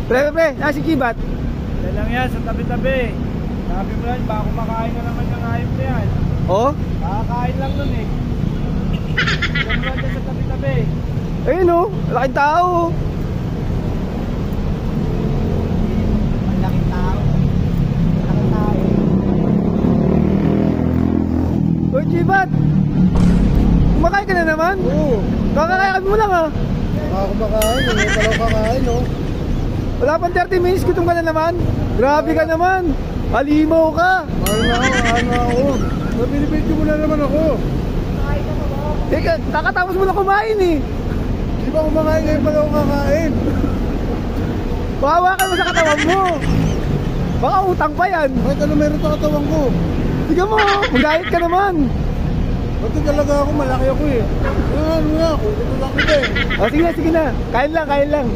Pre, nasi Kibat. Yan lang yan, sa tabi-tabi. Sabi mo lang, baka kumakain na naman ng hayop na yan. Oh? Kakakain lang nun eh. Yan lang dyan sa tabi-tabi. Ayun oh, laking tao. Malaking tao. Malaking tao. Uy, Kibat. Kumakain ka na naman? Oo. Kakakain mo lang ah. Baka kumakain, hindi pala kakain oh. Wala pang 30 minutes, gutom ka na naman. Grabe ka naman. Halimaw ka. Mahal na ako. Nabinibidyo mo na naman ako. Teka, kakatapos mo na kumain eh. Di ba kumakain ngayon pala ako kakain? Bahawakan mo sa katawan mo. Baka utang pa yan. Bakit ano meron sa katawan ko? Tignan mo, mag-diet ka naman. Ba't talaga ako, malaki ako eh. Ano nga, kukuto lang kita eh. O sige na, kain lang, kain lang.